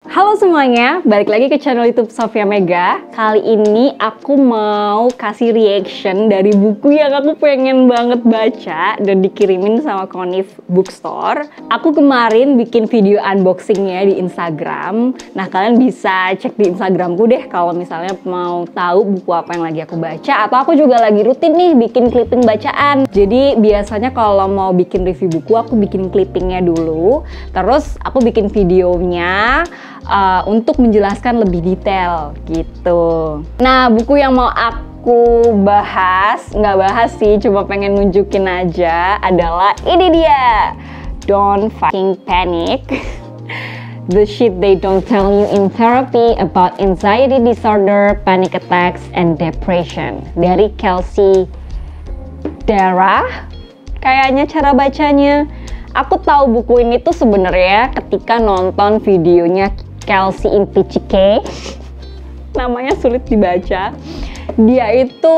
Halo semuanya, balik lagi ke channel YouTube Sofia Mega. Kali ini aku mau kasih reaction dari buku yang aku pengen banget baca dan dikirimin sama Konif Bookstore. Aku kemarin bikin video unboxingnya di Instagram. Nah, kalian bisa cek di Instagramku deh kalau misalnya mau tahu buku apa yang lagi aku baca. Atau aku juga lagi rutin nih bikin clipping bacaan. Jadi biasanya kalau mau bikin review buku, aku bikin clippingnya dulu. Terus aku bikin videonya untuk menjelaskan lebih detail gitu. Nah, buku yang mau aku nggak bahas sih, cuma pengen nunjukin aja, adalah ini dia, Don't Fucking Panic. The shit they don't tell you in therapy about anxiety disorder, panic attacks, and depression, dari Kelsey Darragh. Kayaknya cara bacanya. Aku tahu buku ini tuh sebenarnya ketika nonton videonya Kelsey Impicike. Namanya sulit dibaca. Dia itu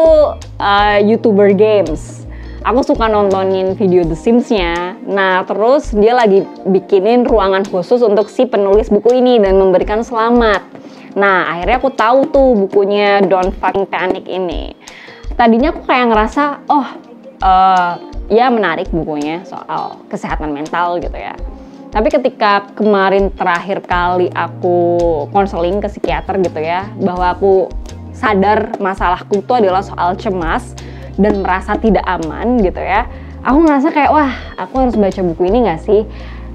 YouTuber games. Aku suka nontonin video The Sims-nya. Nah, terus dia lagi bikinin ruangan khusus untuk si penulis buku ini dan memberikan selamat. Nah, akhirnya aku tahu tuh bukunya Don't Fucking Panic ini. Tadinya aku kayak ngerasa, ya menarik bukunya soal kesehatan mental gitu ya. Tapi ketika kemarin terakhir kali aku konseling ke psikiater gitu ya, bahwa aku sadar masalahku itu adalah soal cemas dan merasa tidak aman gitu ya, aku ngerasa kayak, wah, aku harus baca buku ini gak sih?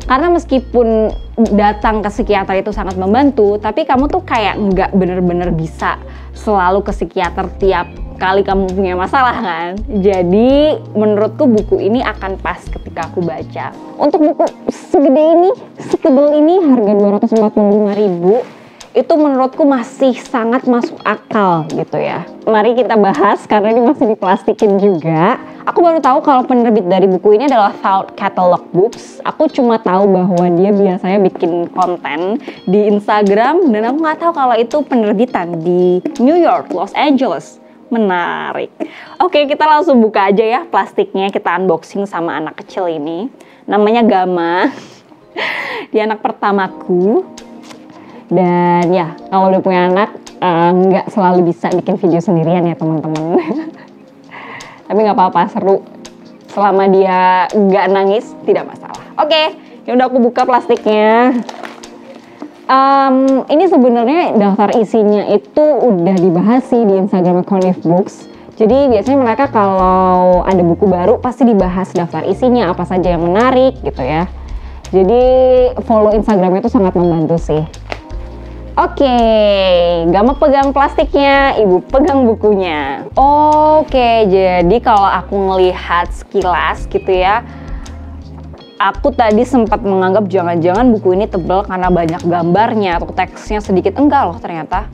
Karena meskipun datang ke psikiater itu sangat membantu, tapi kamu tuh kayak nggak bener-bener bisa selalu ke psikiater tiap kali kamu punya masalah kan. Jadi menurutku buku ini akan pas ketika aku baca. Untuk buku segede ini, setebal ini, harga 245.000, itu menurutku masih sangat masuk akal gitu ya. Mari kita bahas karena ini masih diplastikin juga. Aku baru tahu kalau penerbit dari buku ini adalah Thought Catalog Books. Aku cuma tahu bahwa dia biasanya bikin konten di Instagram dan aku nggak tahu kalau itu penerbitan di New York, Los Angeles. Menarik. Oke, kita langsung buka aja ya plastiknya. Kita unboxing sama anak kecil ini. Namanya Gama. Dia anak pertamaku. Dan ya, kalau udah punya anak, nggak selalu bisa bikin video sendirian ya teman-teman. Tapi nggak apa-apa, seru. Selama dia nggak nangis, tidak masalah. Oke, ya udah aku buka plastiknya. Ini sebenarnya daftar isinya itu udah dibahas sih di Instagram Konif Books. Jadi biasanya mereka kalau ada buku baru pasti dibahas daftar isinya, apa saja yang menarik gitu ya. Jadi follow Instagramnya itu sangat membantu sih. Oke, Gama pegang plastiknya, Ibu pegang bukunya. Oke, jadi kalau aku ngelihat sekilas gitu ya, aku tadi sempat menganggap jangan-jangan buku ini tebal karena banyak gambarnya atau teksnya sedikit. Enggak loh ternyata.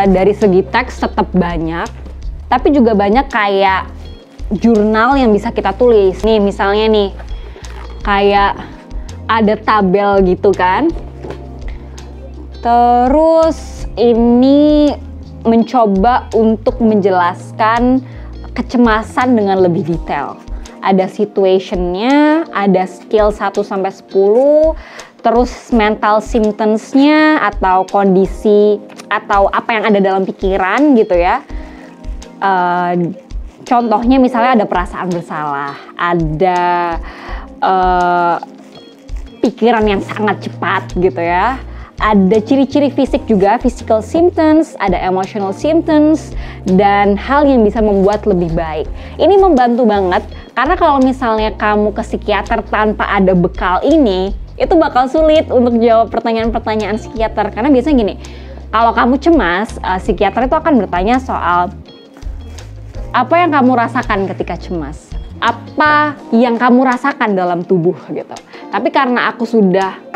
Dari segi teks tetap banyak, tapi juga banyak kayak jurnal yang bisa kita tulis. Nih misalnya nih, kayak ada tabel gitu kan. Terus ini mencoba untuk menjelaskan kecemasan dengan lebih detail. Ada situationnya, ada skill 1-10, terus mental symptoms-nya atau kondisi atau apa yang ada dalam pikiran gitu ya. Contohnya misalnya ada perasaan bersalah, ada pikiran yang sangat cepat gitu ya. Ada ciri-ciri fisik juga, physical symptoms, ada emotional symptoms, dan hal yang bisa membuat lebih baik. Ini membantu banget, karena kalau misalnya kamu ke psikiater tanpa ada bekal ini, itu bakal sulit untuk jawab pertanyaan-pertanyaan psikiater. Karena biasanya gini, kalau kamu cemas, psikiater itu akan bertanya soal apa yang kamu rasakan ketika cemas, apa yang kamu rasakan dalam tubuh gitu. Tapi karena aku sudah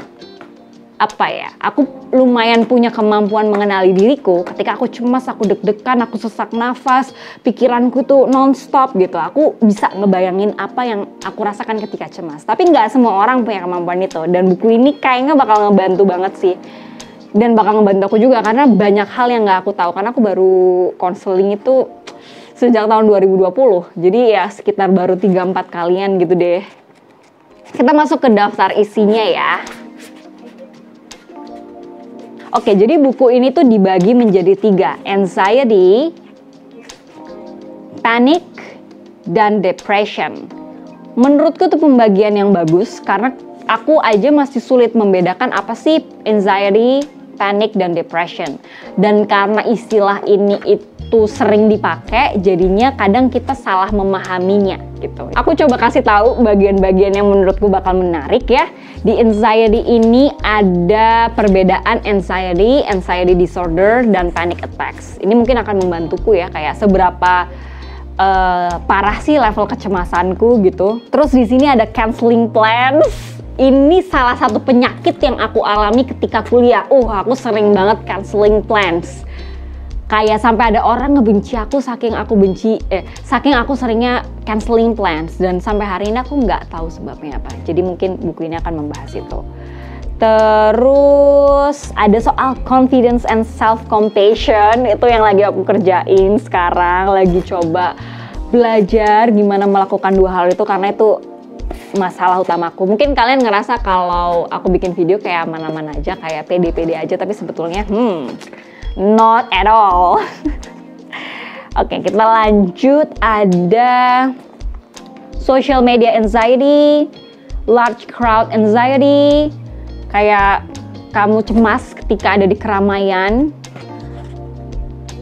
aku lumayan punya kemampuan mengenali diriku. Ketika aku cemas, aku deg-degan, aku sesak nafas, pikiranku tuh non-stop gitu. Aku bisa ngebayangin apa yang aku rasakan ketika cemas. Tapi nggak semua orang punya kemampuan itu. Dan buku ini kayaknya bakal ngebantu banget sih. Dan bakal ngebantu aku juga karena banyak hal yang nggak aku tahu. Karena aku baru konseling itu sejak tahun 2020. Jadi ya sekitar baru 3-4 kalian gitu deh. Kita masuk ke daftar isinya ya. Oke, jadi buku ini tuh dibagi menjadi 3, anxiety, panic, dan depression. Menurutku tuh pembagian yang bagus karena aku aja masih sulit membedakan apa sih anxiety, panic, dan depression. Dan karena istilah ini itu sering dipakai, jadinya kadang kita salah memahaminya gitu. Aku coba kasih tahu bagian-bagian yang menurutku bakal menarik ya. Di anxiety ini ada perbedaan anxiety, anxiety disorder, dan panic attacks. Ini mungkin akan membantuku ya, kayak seberapa parah sih level kecemasanku gitu. Terus di sini ada canceling plans. Ini salah satu penyakit yang aku alami ketika kuliah. Aku sering banget canceling plans. Kayak sampai ada orang ngebenci aku saking aku seringnya canceling plans. Dan sampai hari ini aku nggak tahu sebabnya apa. Jadi mungkin buku ini akan membahas itu. Terus ada soal confidence and self-compassion. Itu yang lagi aku kerjain sekarang. Lagi coba belajar gimana melakukan 2 hal itu karena itu masalah utamaku. Mungkin kalian ngerasa kalau aku bikin video kayak mana-mana aja, kayak pede-pede aja, tapi sebetulnya not at all. Oke, kita lanjut. Ada social media anxiety, large crowd anxiety, kayak kamu cemas ketika ada di keramaian.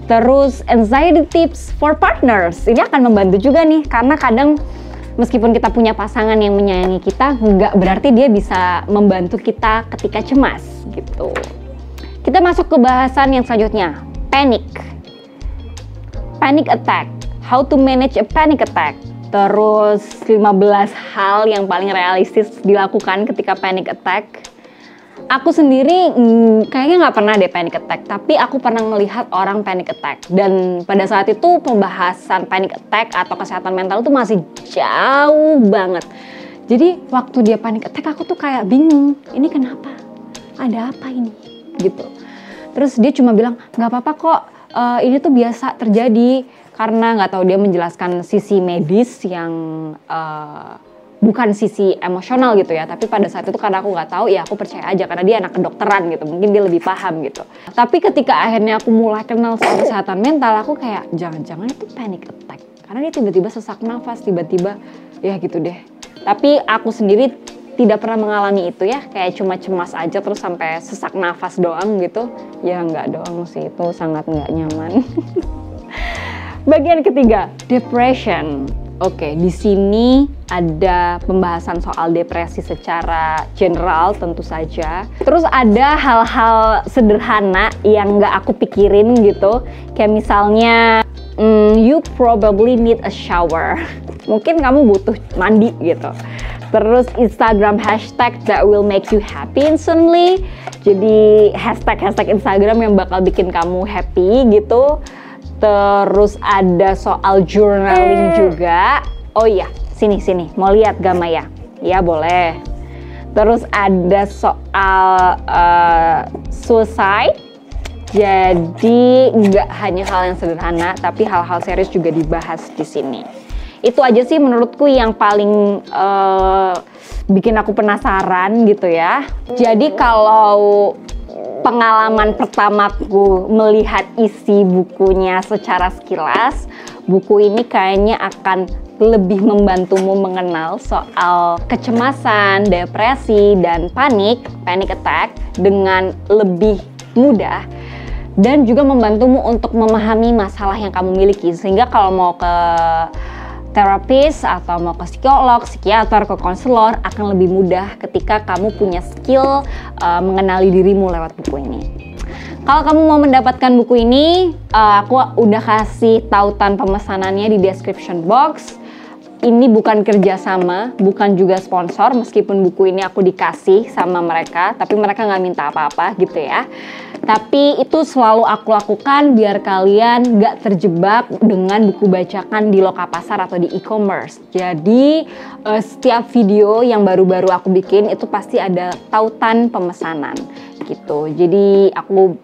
Terus anxiety tips for partners, ini akan membantu juga nih, karena kadang meskipun kita punya pasangan yang menyayangi kita, nggak berarti dia bisa membantu kita ketika cemas gitu. Kita masuk ke bahasan yang selanjutnya, panic attack, how to manage a panic attack. Terus 15 hal yang paling realistis dilakukan ketika panic attack. Aku sendiri kayaknya nggak pernah deh panic attack, tapi aku pernah melihat orang panic attack. Dan pada saat itu pembahasan panic attack atau kesehatan mental itu masih jauh banget. Jadi waktu dia panic attack aku tuh kayak bingung, ini kenapa? Ada apa ini? Gitu. Terus dia cuma bilang, nggak apa-apa kok, ini tuh biasa terjadi. Karena nggak tahu, dia menjelaskan sisi medis yang bukan sisi emosional gitu ya, tapi pada saat itu karena aku nggak tahu, ya aku percaya aja karena dia anak kedokteran gitu, mungkin dia lebih paham gitu. Tapi ketika akhirnya aku mulai kenal soal kesehatan mental, aku kayak jangan-jangan itu panic attack, karena dia tiba-tiba sesak nafas, tiba-tiba ya gitu deh. Tapi aku sendiri tidak pernah mengalami itu ya, kayak cuma cemas aja terus sampai sesak nafas doang gitu. Ya nggak doang sih, itu sangat nggak nyaman. Bagian ketiga, depression. Oke, di sini ada pembahasan soal depresi secara general tentu saja. Terus ada hal-hal sederhana yang nggak aku pikirin gitu. Kayak misalnya, you probably need a shower. Mungkin kamu butuh mandi gitu. Terus Instagram hashtag that will make you happy instantly. Jadi hashtag Instagram yang bakal bikin kamu happy gitu. Terus ada soal journaling juga. Oh iya, sini, mau lihat gak Maya? Ya boleh. Terus ada soal suicide. Jadi nggak hanya hal yang sederhana, tapi hal-hal serius juga dibahas di sini. Itu aja sih menurutku yang paling bikin aku penasaran gitu ya. Jadi kalau pengalaman pertamaku melihat isi bukunya secara sekilas, buku ini kayaknya akan lebih membantumu mengenal soal kecemasan, depresi, dan panic attack dengan lebih mudah, dan juga membantumu untuk memahami masalah yang kamu miliki, sehingga kalau mau ke terapis atau mau ke psikolog, psikiater, ke konselor akan lebih mudah ketika kamu punya skill mengenali dirimu lewat buku ini. Kalau kamu mau mendapatkan buku ini, aku udah kasih tautan pemesanannya di description box. Ini bukan kerjasama, bukan juga sponsor, meskipun buku ini aku dikasih sama mereka, tapi mereka nggak minta apa-apa gitu ya. Tapi itu selalu aku lakukan biar kalian nggak terjebak dengan buku bacakan di Lokapasar atau di e-commerce. Jadi setiap video yang baru-baru aku bikin itu pasti ada tautan pemesanan gitu. Jadi aku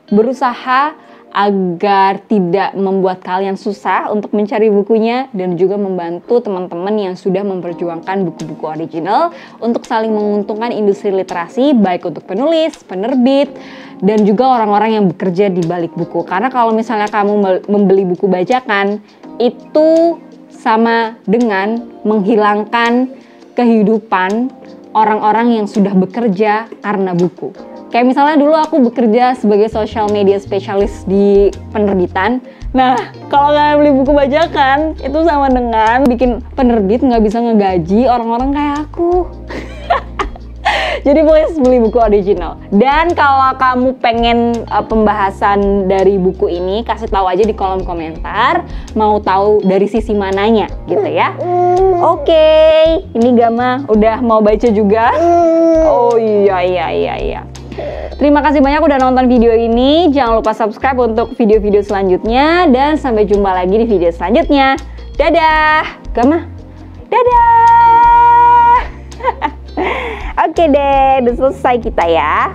berusaha agar tidak membuat kalian susah untuk mencari bukunya, dan juga membantu teman-teman yang sudah memperjuangkan buku-buku original untuk saling menguntungkan industri literasi, baik untuk penulis, penerbit, dan juga orang-orang yang bekerja di balik buku. Karena kalau misalnya kamu membeli buku bajakan, itu sama dengan menghilangkan kehidupan orang-orang yang sudah bekerja karena buku. Kayak misalnya dulu aku bekerja sebagai social media specialist di penerbitan. Nah, kalau kalian beli buku bajakan, itu sama dengan bikin penerbit nggak bisa ngegaji orang-orang kayak aku. Jadi please beli buku original. Dan kalau kamu pengen pembahasan dari buku ini, kasih tahu aja di kolom komentar. Mau tahu dari sisi mananya gitu ya. Oke, ini Gama udah mau baca juga. Oh iya. Terima kasih banyak udah nonton video ini. Jangan lupa subscribe untuk video-video selanjutnya. Dan sampai jumpa lagi di video selanjutnya. Dadah. Gama. Dadah. Oke deh, udah selesai kita ya.